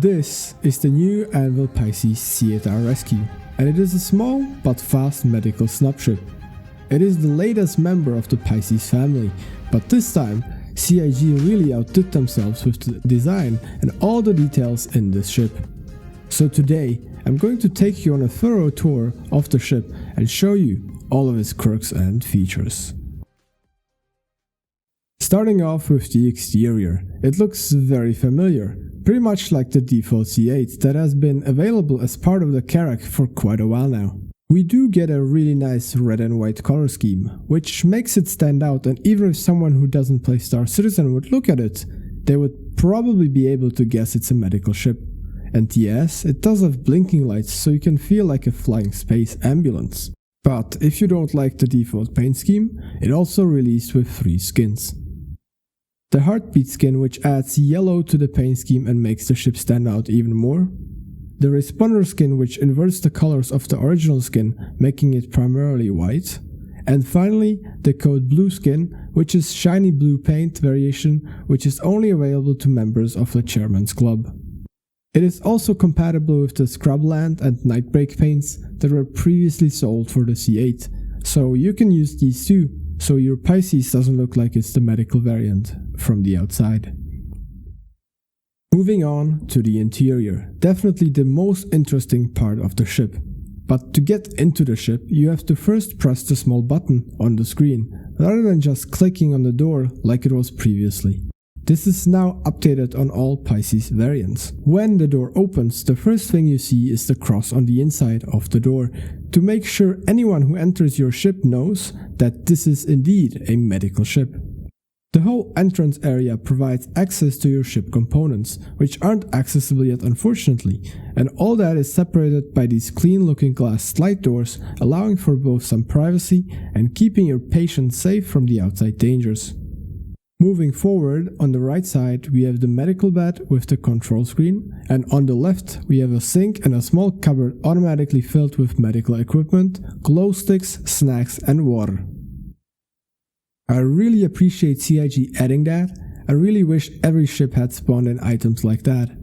This is the new Anvil Pisces C8R Rescue, and it is a small but fast medical snapshot. It is the latest member of the Pisces family, but this time CIG really outdid themselves with the design and all the details in this ship. So today I'm going to take you on a thorough tour of the ship and show you all of its quirks and features. Starting off with the exterior, it looks very familiar. Pretty much like the default C8 that has been available as part of the Karak for quite a while now. We do get a really nice red and white color scheme, which makes it stand out, and even if someone who doesn't play Star Citizen would look at it, they would probably be able to guess it's a medical ship. And yes, it does have blinking lights so you can feel like a flying space ambulance. But if you don't like the default paint scheme, it also released with 3 skins. The heartbeat skin, which adds yellow to the paint scheme and makes the ship stand out even more. The responder skin, which inverts the colors of the original skin, making it primarily white. And finally, the code blue skin, which is shiny blue paint variation, which is only available to members of the Chairman's Club. It is also compatible with the Scrubland and Nightbreak paints that were previously sold for the C8, so you can use these too, so your Pisces doesn't look like it's the medical variant from the outside. Moving on to the interior, definitely the most interesting part of the ship. But to get into the ship, you have to first press the small button on the screen, rather than just clicking on the door like it was previously. This is now updated on all Pisces variants. When the door opens, the first thing you see is the cross on the inside of the door, to make sure anyone who enters your ship knows that this is indeed a medical ship. The whole entrance area provides access to your ship components, which aren't accessible yet unfortunately, and all that is separated by these clean looking glass slide doors, allowing for both some privacy and keeping your patient safe from the outside dangers. Moving forward, on the right side we have the medical bed with the control screen, and on the left we have a sink and a small cupboard automatically filled with medical equipment, glow sticks, snacks and water. I really appreciate CIG adding that. I really wish every ship had spawned in items like that.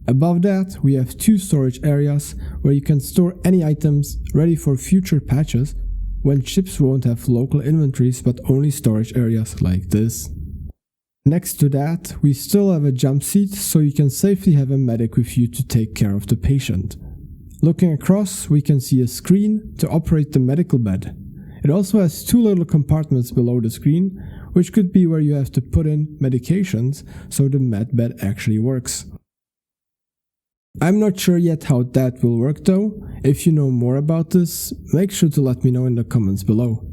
Above that we have 2 storage areas where you can store any items ready for future patches when ships won't have local inventories but only storage areas like this. Next to that, we still have a jump seat so you can safely have a medic with you to take care of the patient. Looking across, we can see a screen to operate the medical bed. It also has 2 little compartments below the screen, which could be where you have to put in medications so the med bed actually works. I'm not sure yet how that will work though. If you know more about this, make sure to let me know in the comments below.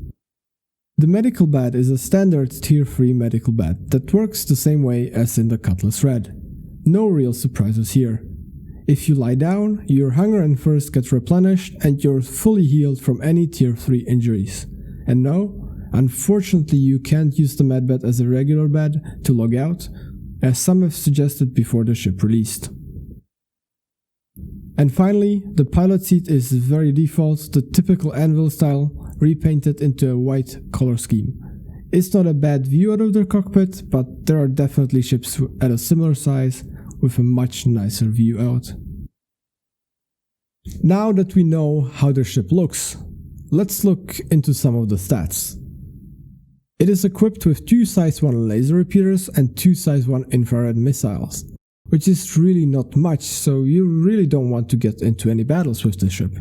The medical bed is a standard tier 3 medical bed that works the same way as in the Cutlass Red. No real surprises here. If you lie down, your hunger and thirst gets replenished and you're fully healed from any tier 3 injuries. And no, unfortunately you can't use the medbed as a regular bed to log out, as some have suggested before the ship released. And finally, the pilot seat is very default, the typical Anvil style, repainted into a white color scheme. It's not a bad view out of the cockpit, but there are definitely ships at a similar size with a much nicer view out. Now that we know how the ship looks, let's look into some of the stats. It is equipped with 2 size 1 laser repeaters and 2 size 1 infrared missiles, which is really not much, so you really don't want to get into any battles with this ship.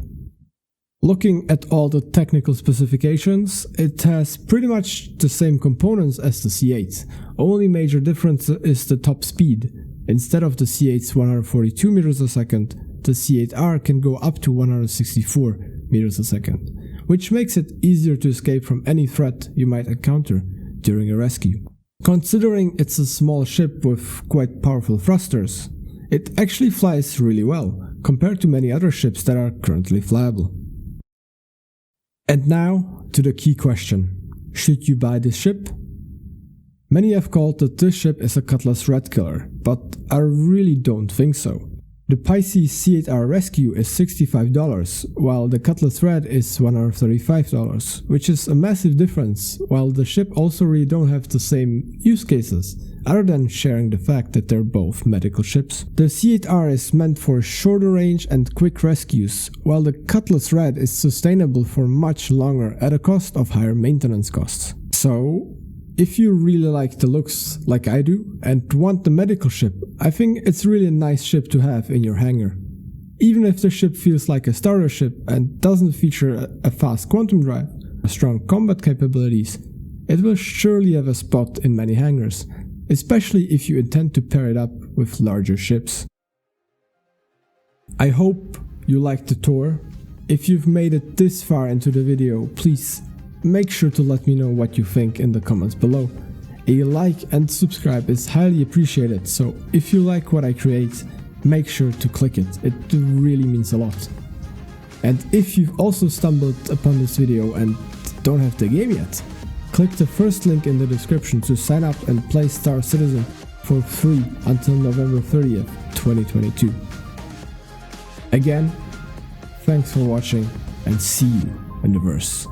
Looking at all the technical specifications, it has pretty much the same components as the C8. Only major difference is the top speed. Instead of the C8's 142 meters a second, the C8R can go up to 164 meters a second, which makes it easier to escape from any threat you might encounter during a rescue. Considering it's a small ship with quite powerful thrusters, it actually flies really well, compared to many other ships that are currently flyable. And now to the key question: should you buy this ship? Many have called that this ship is a Cutlass Red killer, but I really don't think so. The Pisces C8R Rescue is $65, while the Cutlass Red is $135, which is a massive difference, while the ship also really don't have the same use cases. other than sharing the fact that they're both medical ships. The C8R is meant for shorter range and quick rescues, while the Cutlass Red is sustainable for much longer at a cost of higher maintenance costs. So, if you really like the looks like I do and want the medical ship, I think it's really a nice ship to have in your hangar. Even if the ship feels like a starter ship and doesn't feature a fast quantum drive or strong combat capabilities, it will surely have a spot in many hangars, especially if you intend to pair it up with larger ships. I hope you liked the tour. If you've made it this far into the video, please make sure to let me know what you think in the comments below. A like and subscribe is highly appreciated, so if you like what I create, make sure to click it. It really means a lot. And if you've also stumbled upon this video and don't have the game yet, click the first link in the description to sign up and play Star Citizen for free until November 30th, 2022. Again, thanks for watching and see you in the verse.